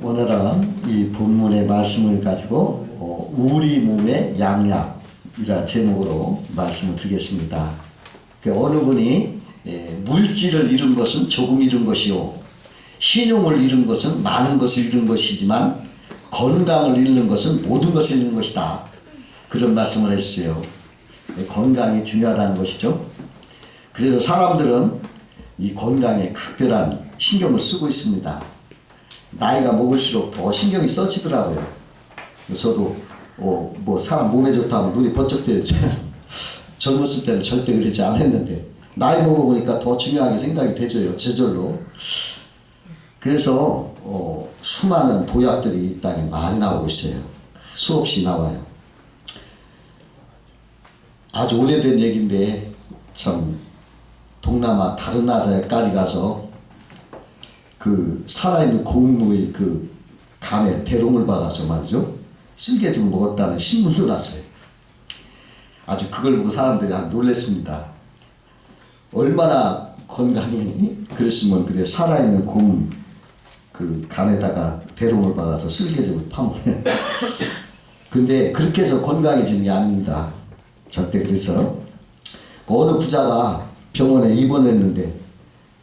오늘은 이 본문의 말씀을 가지고 우리 몸의 양약이라 제목으로 말씀을 드리겠습니다. 어느 분이 물질을 잃은 것은 조금 잃은 것이요 신용을 잃은 것은 많은 것을 잃은 것이지만 건강을 잃는 것은 모든 것을 잃는 것이다. 그런 말씀을 했어요. 건강이 중요하다는 것이죠. 그래서 사람들은 이 건강에 각별한 신경을 쓰고 있습니다. 나이가 먹을수록 더 신경이 써지더라고요. 저도 사람 몸에 좋다면 눈이 번쩍 뜨였죠. 젊었을 때는 절대 그러지 않았는데 나이 먹어보니까 더 중요하게 생각이 되죠. 저절로. 그래서 수많은 보약들이 이 땅에 많이 나오고 있어요. 수없이 나와요. 아주 오래된 얘기인데 참 동남아 다른 나라에까지 가서 그 살아있는 공무의 그 간에 대롱을 받아서 말이죠. 쓸개즙을 먹었다는 신문도 났어요. 아주 그걸 보고 사람들이 놀랬습니다. 얼마나 건강이 그랬으면 그래 살아있는 곰 그 간에다가 대롱을 박아서 쓸개즙을 파먹어요. 근데 그렇게 해서 건강해지는 게 아닙니다. 절대. 그래서 어느 부자가 병원에 입원했는데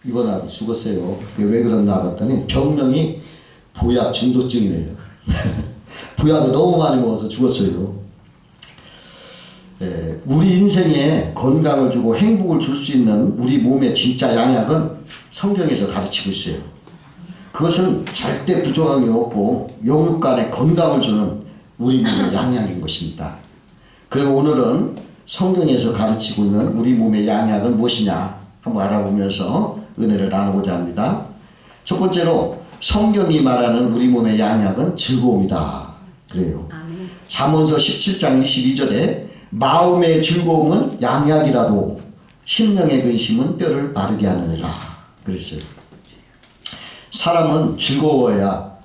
입원하고 죽었어요. 왜 그랬나 봤더니 병명이 보약 중독증이래요. 보약을 너무 많이 먹어서 죽었어요. 우리 인생에 건강을 주고 행복을 줄 수 있는 우리 몸의 진짜 양약은 성경에서 가르치고 있어요. 그것은 절대 부족함이 없고 영육간에 건강을 주는 우리 몸의 양약인 것입니다. 그리고 오늘은 성경에서 가르치고 있는 우리 몸의 양약은 무엇이냐 한번 알아보면서 은혜를 나누고자 합니다. 첫 번째로 성경이 말하는 우리 몸의 양약은 즐거움이다. 그래요. 잠언서 17장 22절에 마음의 즐거움은 양약이라도 심령의 근심은 뼈를 마르게 하느니라 그랬어요. 사람은 즐거워야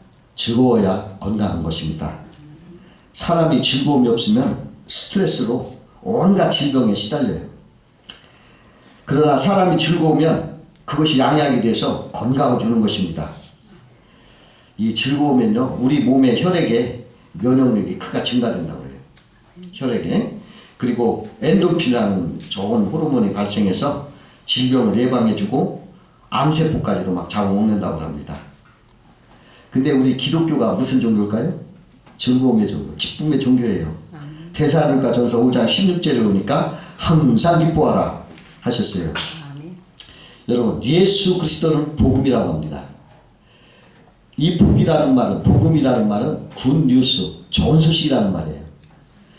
건강한 것입니다. 사람이 즐거움이 없으면 스트레스로 온갖 질병에 시달려요. 그러나 사람이 즐거우면 그것이 양약이 돼서 건강을 주는 것입니다. 이 즐거우면요 우리 몸의 혈액의 면역력이 크게 증가된다고 해요. 혈액에. 그리고 엔도핀이라는 좋은 호르몬이 발생해서 질병을 예방해주고 암세포까지도 막 잡아먹는다고 합니다. 근데 우리 기독교가 무슨 종교일까요? 즐거움의 종교, 기쁨의 종교예요. 데살로니가 전서 5장 16절에 보니까 항상 기뻐하라 하셨어요. 여러분 예수 그리스도는 복음이라고 합니다. 이 복이라는 말은 복음이라는 말은 굿뉴스 좋은 소식이라는 말이에요.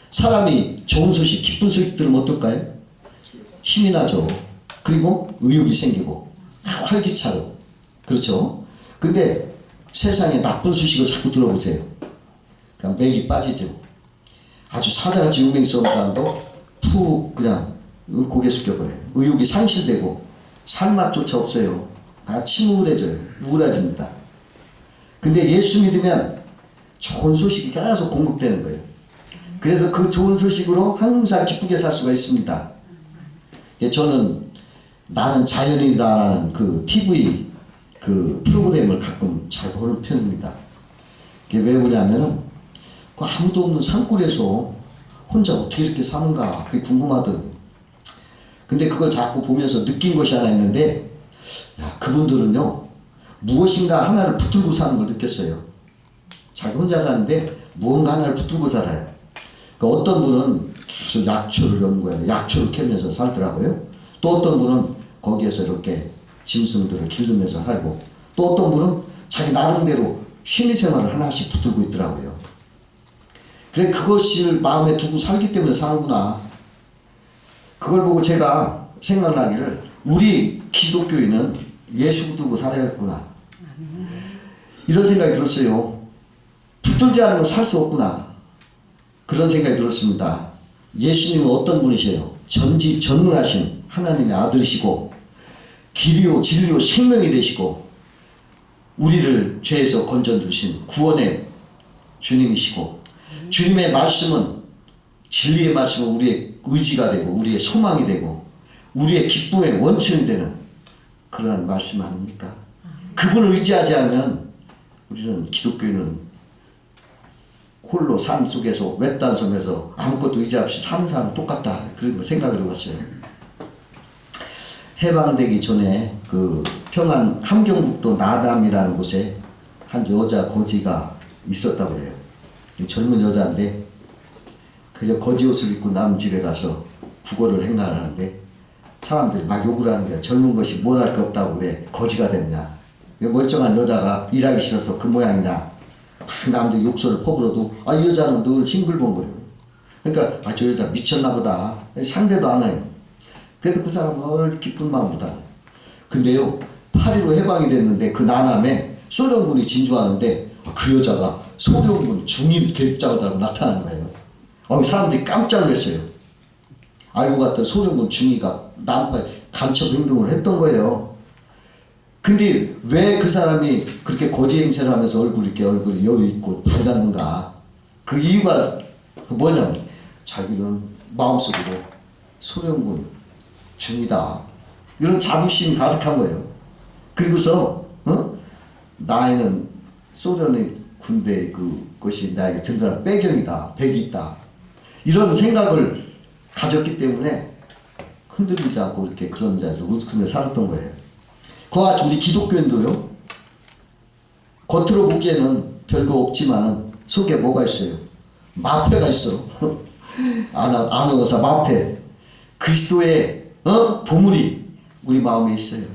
사람이 좋은 소식 기쁜 소식 들으면 어떨까요? 힘이 나죠. 그리고 의욕이 생기고 활기차고 그렇죠. 근데 세상에 나쁜 소식을 자꾸 들어보세요. 그냥 맥이 빠지죠. 아주 사자같이 용맹스러운 사람도 푹 그냥 고개 숙여버려요. 의욕이 상실되고 살맛조차 없어요. 다 침울해져요. 우울해집니다. 근데 예수 믿으면 좋은 소식이 계속 공급되는 거예요. 그래서 그 좋은 소식으로 항상 기쁘게 살 수가 있습니다. 저는 나는 자연인이다라는 그 TV 그 프로그램을 가끔 잘 보는 편입니다. 이게 왜 그러냐면은 그 아무도 없는 산골에서 혼자 어떻게 이렇게 사는가 그게 궁금하더라고요. 근데 그걸 자꾸 보면서 느낀 것이 하나 있는데 그분들은요 무엇인가 하나를 붙들고 사는 걸 느꼈어요. 자기 혼자 사는데 무언가 하나를 붙들고 살아요. 그러니까 어떤 분은 계속 약초를 연구해요. 약초를 캐면서 살더라고요. 또 어떤 분은 거기에서 이렇게 짐승들을 기르면서 살고 또 어떤 분은 자기 나름대로 취미생활을 하나씩 붙들고 있더라고요. 그래 그것을 마음에 두고 살기 때문에 사는구나. 그걸 보고 제가 생각나기를 우리 기독교인은 예수 붙들고 살아야겠구나. 이런 생각이 들었어요. 붙들지 않으면 살 수 없구나. 그런 생각이 들었습니다. 예수님은 어떤 분이세요? 전지전능하신 하나님의 아들이시고 길이요 진리요 생명이 되시고 우리를 죄에서 건져주신 구원의 주님이시고 주님의 말씀은 진리의 말씀은 우리의 의지가 되고 우리의 소망이 되고 우리의 기쁨의 원천이 되는 그러한 말씀 아닙니까? 그분을 의지하지 않으면 우리는 기독교인은 홀로 삶 속에서 외딴 섬에서 아무것도 의지 없이 사는 사람 똑같다. 그런 거 생각을 해봤어요. 해방되기 전에 그 평안 함경북도 나담이라는 곳에 한 여자 거지가 있었다고 그래요. 젊은 여자인데 그저 거지 옷을 입고 남 집에 가서 부고를 행하는데 사람들이 막 욕을 하는 거야. 젊은 것이 뭘 할 거 없다고 왜 거지가 됐냐. 멀쩡한 여자가 일하기 싫어서 그 모양이냐. 남들 욕설을 퍼부어도 이 여자는 늘 싱글벙글해요. 그러니까 저 여자 미쳤나 보다. 상대도 안 해요. 그래도 그 사람은 얼 기쁜 마음으로 다녀요. 근데요 8.15 해방이 됐는데 그 나남에 소련군이 진주하는데 그 여자가 소련군 중위 계급장을 달고 나타나는 거예요. 사람들이 깜짝 놀랐어요. 알고 봤더니 소련군 중위가 남파에 간첩 행동을 했던 거예요. 근데 왜 그 사람이 그렇게 거지 행세를 하면서 얼굴이 여유 있고 밝았는가? 그 이유가 뭐냐면 자기는 마음속으로 소련군 중이다. 이런 자부심이 가득한 거예요. 그리고서 나에는 소련의 군대 그것이 나에게 든든한 배경이다. 백이 있다. 이런 생각을 가졌기 때문에 흔들리지 않고 이렇게 그런 자에서 우스갯소리에 살았던 거예요. 그와 같이 우리 기독교인도요. 겉으로 보기에는 별거 없지만 속에 뭐가 있어요? 마패가 있어. 암행어사 마패. 그리스도의 보물이 우리 마음에 있어요.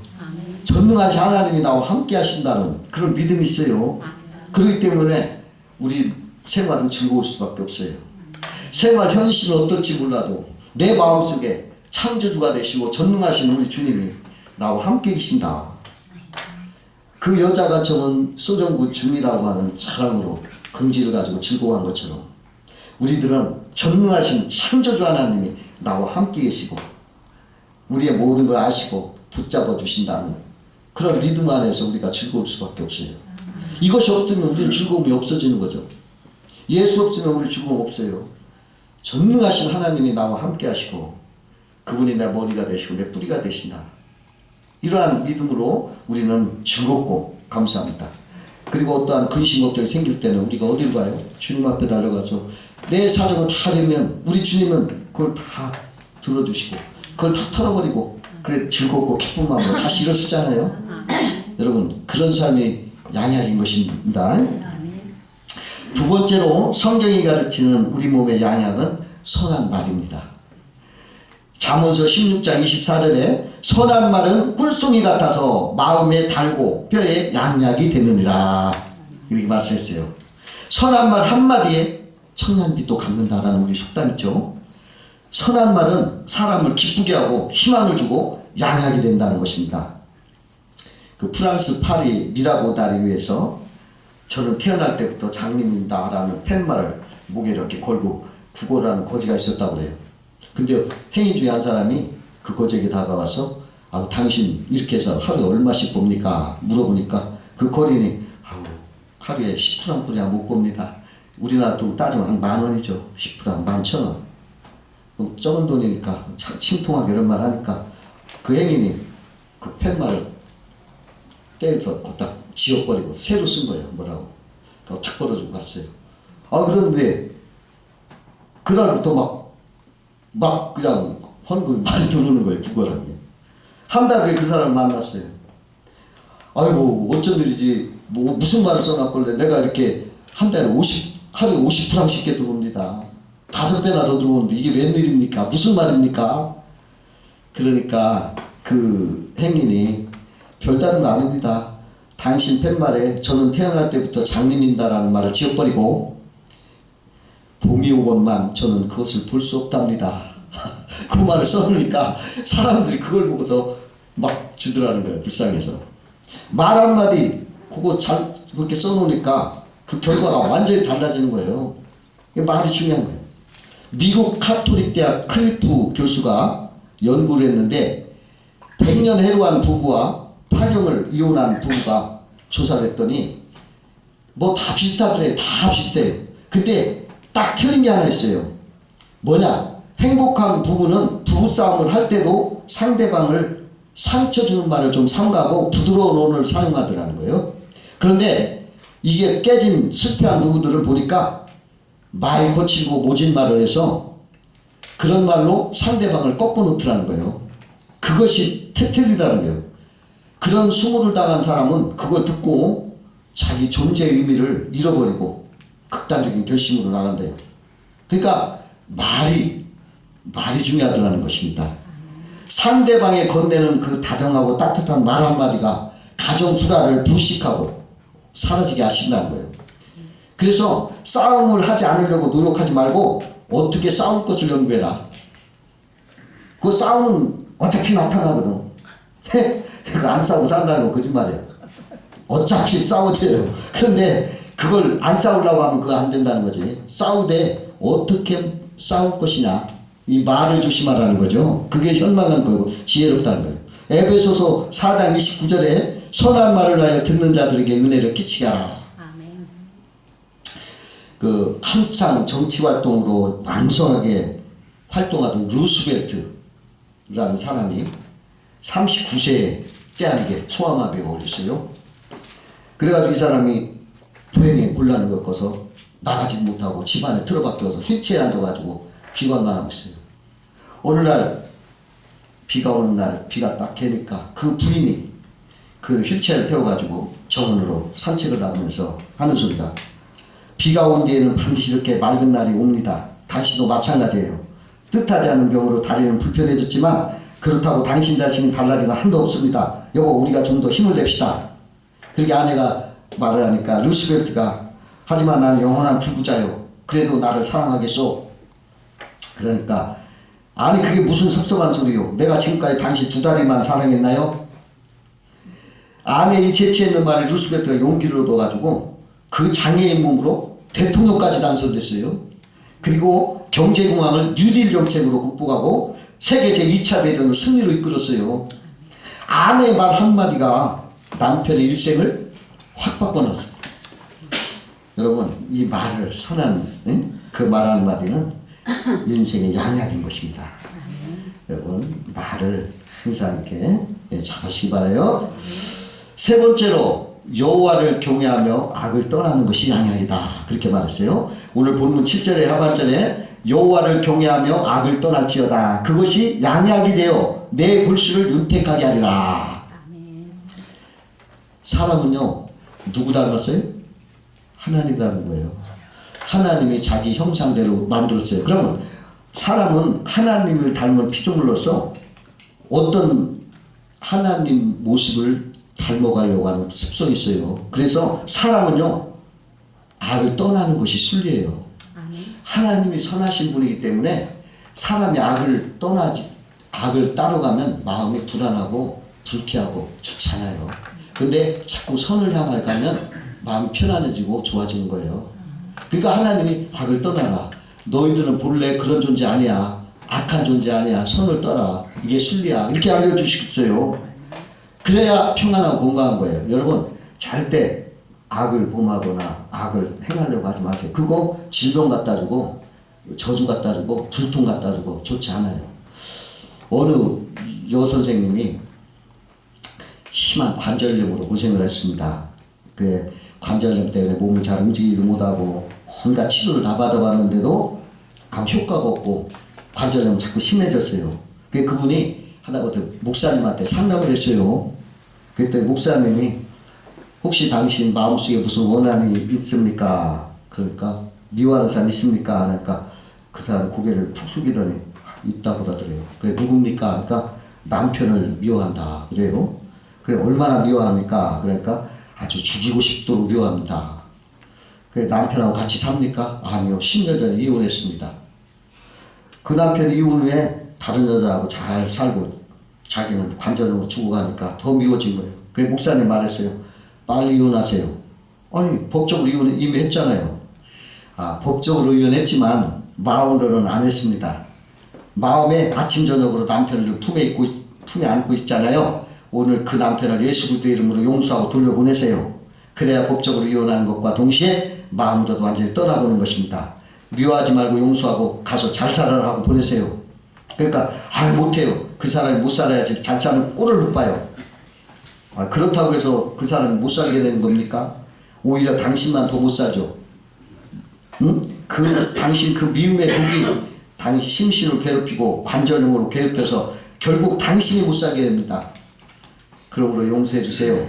전능하신 하나님이 나와 함께 하신다는 그런 믿음이 있어요. 그렇기 때문에 우리 생활은 즐거울 수밖에 없어요. 생활 현실은 어떨지 몰라도 내 마음속에 창조주가 되시고 전능하신 우리 주님이 나와 함께 계신다. 그 여자가 저는 소련군 중이라고 하는 자랑으로 긍지를 가지고 즐거워한 것처럼 우리들은 전능하신 창조주 하나님이 나와 함께 계시고 우리의 모든 걸 아시고 붙잡아 주신다는 그런 믿음 안에서 우리가 즐거울 수밖에 없어요. 이것이 없으면 우리는 즐거움이 없어지는 거죠. 예수 없으면 우리 즐거움 없어요. 전능하신 하나님이 나와 함께 하시고 그분이 내 머리가 되시고 내 뿌리가 되신다. 이러한 믿음으로 우리는 즐겁고 감사합니다. 그리고 어떠한 근심 걱정이 생길 때는 우리가 어디로 가요? 주님 앞에 달려가서 내 사정을 다 내면 우리 주님은 그걸 다 들어주시고 그걸 다 털어버리고 그래 즐겁고 기쁜 마음으로 다시 일어서잖아요. 여러분 그런 삶이 양약인 것입니다. 두 번째로 성경이 가르치는 우리 몸의 양약은 선한 말입니다. 잠언서 16장 24절에 선한 말은 꿀송이 같아서 마음에 달고 뼈에 양약이 되느니라 이렇게 말씀했어요. 선한 말 한마디에 천년빛도 갚는다라는 우리 속담 있죠. 선한 말은 사람을 기쁘게 하고 희망을 주고 양약이 된다는 것입니다. 그 프랑스 파리 미라보 다리 위에서 저는 태어날 때부터 장님입니다 라는 팻말을 목에 이렇게 걸고 구고라는 거지가 있었다고 그래요. 근데 행인 중에 한 사람이 그 거지에게 다가와서 당신 이렇게 해서 하루에 얼마씩 봅니까? 물어보니까 그 거리니 하루에 10프랑뿐이야 못 봅니다. 우리나라 돈 따지면 한 10,000원이죠. 10프랑 11,000원. 그럼 적은 돈이니까 침통하게 이런 말 하니까 그 행인이 그 팻말을 떼서 걷다 지워버리고 새로 쓴 거예요. 뭐라고. 그거 탁 벌어주고 갔어요. 그런데 그날부터 막 그냥 헌금이 많이 들어오는 거예요. 부거라는 게. 한 달 후에 그 사람을 만났어요. 아이고 어쩐 일이지 무슨 말을 써놨길래 내가 이렇게 한 달에 하루에 50프랑씩 들어옵니다. 5배나 더 들어오는데 이게 웬일입니까? 무슨 말입니까? 그러니까 그 행인이 별다른 거 아닙니다. 당신 팻말에 저는 태어날 때부터 장님인다라는 말을 지워버리고 봄이 오건만 저는 그것을 볼 수 없답니다. 그 말을 써놓으니까 사람들이 그걸 보고서 막 주더라는 거예요. 불쌍해서. 말 한마디 그거 잘 그렇게 써놓으니까 그 결과가 완전히 달라지는 거예요. 말이 중요한 거예요. 미국 카톨릭 대학 클리프 교수가 연구를 했는데 100년 해로한 부부와 8형을 이혼한 부부가 조사를 했더니 뭐 다 비슷하더래요. 다 비슷해요. 근데 딱 틀린 게 하나 있어요. 뭐냐? 행복한 부부는 부부싸움을 할 때도 상대방을 상처 주는 말을 좀 삼가고 부드러운 언어를 사용하더라는 거예요. 그런데 이게 깨진 실패한 부부들을 보니까 말 거칠고 모진 말을 해서 그런 말로 상대방을 꺾어놓더라는 거예요. 그것이 틀리다는 거예요. 그런 수모를 당한 사람은 그걸 듣고 자기 존재의 의미를 잃어버리고 극단적인 결심으로 나간대요. 그러니까 말이 중요하다는 것입니다. 상대방의 건네는 그 다정하고 따뜻한 말 한마디가 가정 불화를 불식하고 사라지게 하신다는 거예요. 그래서 싸움을 하지 않으려고 노력하지 말고 어떻게 싸울 것을 연구해라. 그 싸움은 어차피 나타나거든. 안 싸우고 산다는 거 거짓말이에요. 어차피 싸워져요. 그런데 그걸 안 싸우려고 하면 그거 안 된다는 거지. 싸우되 어떻게 싸울 것이냐. 이 말을 조심하라는 거죠. 그게 현명한 거고 지혜롭다는 거예요. 에베소서 4장 29절에 선한 말을 하여 듣는 자들에게 은혜를 끼치게 하라. 아멘. 그 한창 정치 활동으로 왕성하게 활동하던 루스벨트라는 사람이 39세에 깨알게 소아마비가 걸렸어요. 그래가지고 이 사람이 불행에 곤란을 겪어서 나가지 못하고 집안에 틀어박혀서 휠체어에 앉아가지고 비관만 하고 있어요. 어느 날 비가 오는 날 비가 딱 개니까 그 부인이 그 휠체어를 태워가지고 정원으로 산책을 나오면서 하는 소리가 비가 온 뒤에는 반드시 이렇게 맑은 날이 옵니다. 다시도 마찬가지예요. 뜻하지 않은 경우로 다리는 불편해졌지만 그렇다고 당신 자신이 달라진 건 한도 없습니다. 여보 우리가 좀 더 힘을 냅시다. 그렇게 아내가 말을 하니까 루스벨트가 하지만 나는 영원한 불구자요. 그래도 나를 사랑하겠소. 그러니까 아니 그게 무슨 섭섭한 소리요. 내가 지금까지 당신 2다리만 사랑했나요? 아내의 재치있는 말에 루스벨트가 용기를 얻어가지고 그 장애인 몸으로 대통령까지 당선됐어요. 그리고 경제공황을 뉴딜 정책으로 극복하고 세계 제2차 대전을 승리로 이끌었어요. 아내 말 한마디가 남편의 일생을 확 바꿔놨어요. 여러분 이 말을 선한 그 말 한마디는 인생의 양약인 것입니다. 여러분 말을 항상 이렇게 잘하시기 바라요. 세 번째로 여호와를 경외하며 악을 떠나는 것이 양약이다. 그렇게 말했어요. 오늘 본문 7절의 하반절에 여호와를 경외하며 악을 떠날지어다. 그것이 양약이 되어 내 골수를 윤택하게 하리라. 사람은요 누구 닮았어요? 하나님 닮은 거예요. 하나님이 자기 형상대로 만들었어요. 그러면 사람은 하나님을 닮은 피조물로서 어떤 하나님 모습을 닮아가려고 하는 습성이 있어요. 그래서 사람은요 악을 떠나는 것이 순리예요. 하나님이 선하신 분이기 때문에 사람이 악을 따라가면 마음이 불안하고 불쾌하고 좋잖아요. 근데 자꾸 선을 향해 가면 마음이 편안해지고 좋아지는 거예요. 그러니까 하나님이 악을 떠나라. 너희들은 본래 그런 존재 아니야. 악한 존재 아니야. 선을 떠라. 이게 순리야. 이렇게 알려주시겠어요. 그래야 평안하고 건강한 거예요. 여러분 절대 악을 범하거나 악을 행하려고 하지 마세요. 그거 질병 갖다 주고 저주 갖다 주고 불통 갖다 주고 좋지 않아요. 어느 여선생님이 심한 관절염으로 고생을 했습니다. 그 관절염 때문에 몸을 잘 움직이지도 못하고 온갖 치료를 다 받아봤는데도 아무 효과가 없고 관절염은 자꾸 심해졌어요. 그분이 하다못해 목사님한테 상담을 했어요. 그때 목사님이 혹시 당신 마음속에 무슨 원한이 있습니까? 그러니까 미워하는 사람 있습니까? 그러니까 그 사람 고개를 푹 숙이더니 있다고 그러더래요. 그래 누굽니까? 그러니까 남편을 미워한다 그래요. 그래 얼마나 미워합니까? 그러니까 아주 죽이고 싶도록 미워합니다. 그래 남편하고 같이 삽니까? 아니요. 10년 전에 이혼했습니다. 그 남편이 이혼 후에 다른 여자하고 잘 살고 자기는 관절로 죽어가니까 더 미워진 거예요. 그래 목사님 말했어요. 빨리 이혼하세요. 아니 법적으로 이혼 이미 했잖아요. 법적으로 이혼했지만 마음으로는 안 했습니다. 마음에 아침 저녁으로 남편을 품에 안고 있잖아요. 오늘 그 남편을 예수 그리스도 이름으로 용서하고 돌려보내세요. 그래야 법적으로 이혼하는 것과 동시에 마음으로도 완전히 떠나보는 것입니다. 미워하지 말고 용서하고 가서 잘 살아라 하고 보내세요. 그러니까 못해요. 그 사람이 못 살아야지 잘 사는 꼴을 못 봐요. 그렇다고 해서 그 사람이 못 살게 되는 겁니까? 오히려 당신만 더 못 살죠. 응? 당신 그 미움의 독이 당신 심신을 괴롭히고 관절염으로 괴롭혀서 결국 당신이 못 살게 됩니다. 그러므로 용서해 주세요.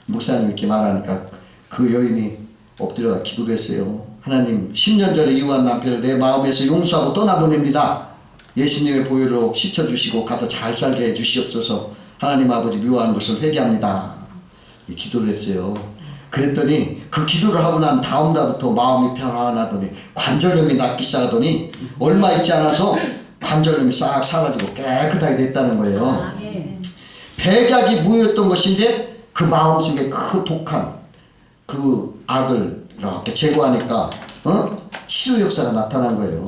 목사님 이렇게 말하니까 그 여인이 엎드려 기도를 했어요. 하나님, 10년 전에 이혼한 남편을 내 마음에서 용서하고 떠나보냅니다. 예수님의 보혈로 씻어주시고 가서 잘 살게 해주시옵소서. 하나님 아버지, 미워하는 것을 회개합니다. 기도를 했어요. 그랬더니 그 기도를 하고 난 다음 날부터 마음이 평안하더니 관절염이 낫기 시작하더니 얼마 있지 않아서 관절염이 싹 사라지고 깨끗하게 됐다는 거예요. 백약이 무효였던 것인데 그 마음속에 그 독한 그 악을 이렇게 제거하니까 치유 역사가 나타난 거예요.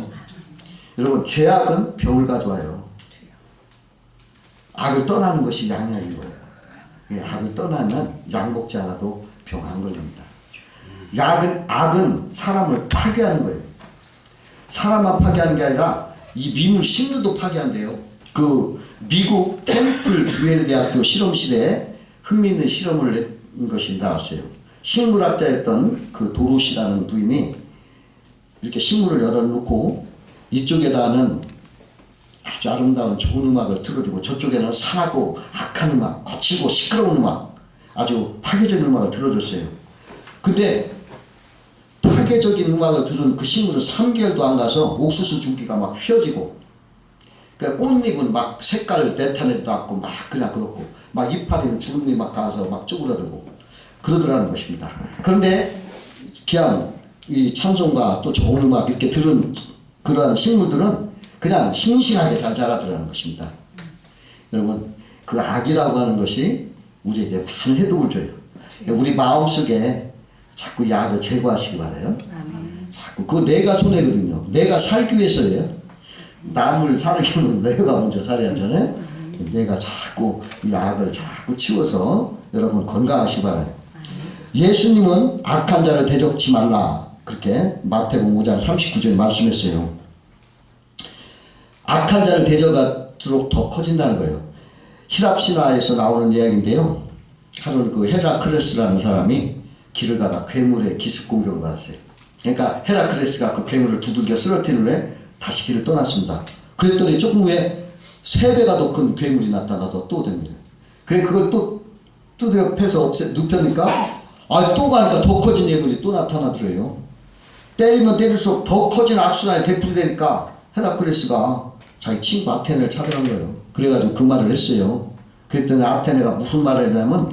여러분, 죄악은 병을 가져와요. 악을 떠나는 것이 양약인 거예요. 악을 떠나면 약 먹지 않아도 병 안 걸립니다. 악은 사람을 파괴하는 거예요. 사람만 파괴하는 게 아니라 이 미물 식물도 파괴한대요. 그 미국 템플 듀엘 대학교 실험실에 흥미있는 실험을 낸 것이 나왔어요. 식물학자였던 그 도로시라는 부인이 이렇게 식물을 열어놓고 이쪽에다는 아주 아름다운 좋은 음악을 틀어주고 저쪽에는 산하고 악한 음악, 거칠고 시끄러운 음악, 아주 파괴적인 음악을 틀어줬어요. 근데 파괴적인 음악을 들은 그 식물은 3개월도 안 가서 옥수수 줄기가 막 휘어지고, 그러니까 꽃잎은 막 색깔을 내타내지도 않고 막 그냥 그렇고, 막 이파리는 주름이 막 가서 막 쪼그라들고 그러더라는 것입니다. 그런데 그냥 이 찬송가 또 좋은 음악 이렇게 들은 그러한 식물들은 그냥 싱싱하게 잘 자라더라는 것입니다. 여러분, 그 악이라고 하는 것이 우리에게 많은 해독을 줘요. 우리 마음속에 자꾸 약을 제거하시기 바라요. 자꾸 그거 내가 손해거든요. 내가 살기 위해서예요. 남을 살기는 내가 먼저 살아야 하잖아요. 내가 자꾸 이 악을 자꾸 치워서 여러분 건강하시기 바라요. 예수님은 악한 자를 대적치 말라, 그렇게 마태복음 5장 39절에 말씀했어요. 악한 자를 대적할수록 더 커진다는 거예요. 히랍 신화에서 나오는 이야기인데요. 하루는 그 헤라클레스라는 사람이 길을 가다 괴물의 기습 공격을 받았어요. 그러니까 헤라클레스가 그 괴물을 두들겨 쓰러뜨린 후에 다시 길을 떠났습니다. 그랬더니 조금 후에 3배가 더 큰 괴물이 나타나서 또 됩니다. 그래 그걸 또 두드려 패서 눕혀니까 또 가니까 더 커진 괴물이 또 나타나더래요. 때리면 때릴수록 더 커진 악순환이 되풀이되니까 헤라클레스가 자기 친구 아테네를 찾아간 거예요. 그래가지고 그 말을 했어요. 그랬더니 아테네가 무슨 말을 했냐면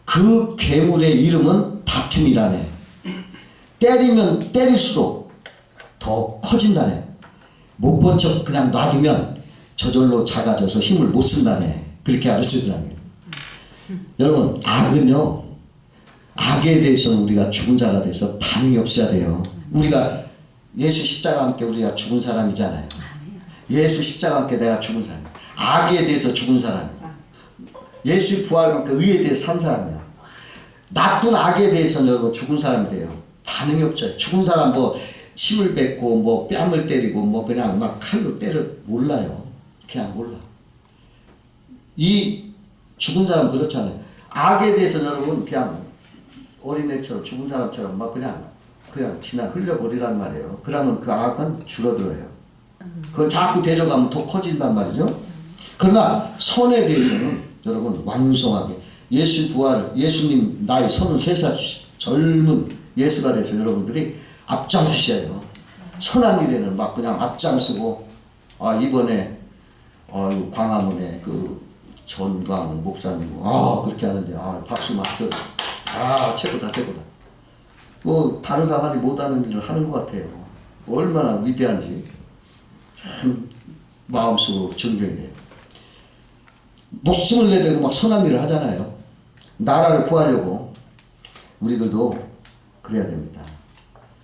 그 괴물의 이름은 다툼이라네. 때리면 때릴수록 더 커진다네. 못 본 척 그냥 놔두면 저절로 작아져서 힘을 못 쓴다네. 그렇게 가르치더라고요. 여러분, 악은요, 악에 대해서는 우리가 죽은 자가 돼서 반응이 없어야 돼요. 우리가 예수 십자가와 함께 우리가 죽은 사람이잖아요. 예수 십자가와 함께 내가 죽은 사람. 악에 대해서 죽은 사람이야. 예수 부활과 함께 의에 대해서 산 사람이야. 나쁜 악에 대해서는 여러분 죽은 사람이 돼요. 반응이 없죠. 죽은 사람 뭐 침을 뱉고 뭐 뺨을 때리고 뭐 그냥 막 칼로 때려 몰라요. 그냥 몰라. 이 죽은 사람 그렇잖아요. 악에 대해서는 여러분 그냥 어린애처럼 죽은 사람처럼 막 그냥 지나 흘려버리란 말이에요. 그러면 그 악은 줄어들어요. 그걸 자꾸 대적하면 더 커진단 말이죠. 그러나 선에 대해서는 여러분 왕성하게 예수 부활, 예수님 나이 33살 젊은 예수가 돼서 여러분들이 앞장서셔야 선한 일에는 막 그냥 앞장서고, 이번에 광화문에 그 전광 목사님 그렇게 하는데 박수 막 쳐. 최고다. 다른 사람 하지 못하는 일을 하는 것 같아요. 얼마나 위대한지 참 마음속으로 존경이 돼요. 목숨을 내대고 막 선한 일을 하잖아요. 나라를 구하려고. 우리들도 그래야 됩니다.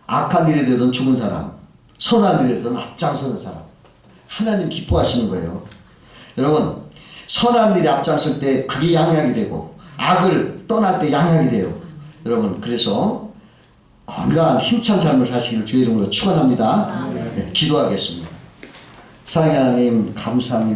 악한 일에 대해서는 죽은 사람, 선한 일에 대해서는 앞장서는 사람. 하나님 기뻐하시는 거예요. 여러분, 선한 일에 앞장설 때 그게 양약이 되고 악을 떠날 때 양약이 돼요. 여러분, 그래서 건강한 힘찬 삶을 사시기를 주의 이름으로 축원합니다. 네, 기도하겠습니다. 사랑하는 하나님 감사합니다.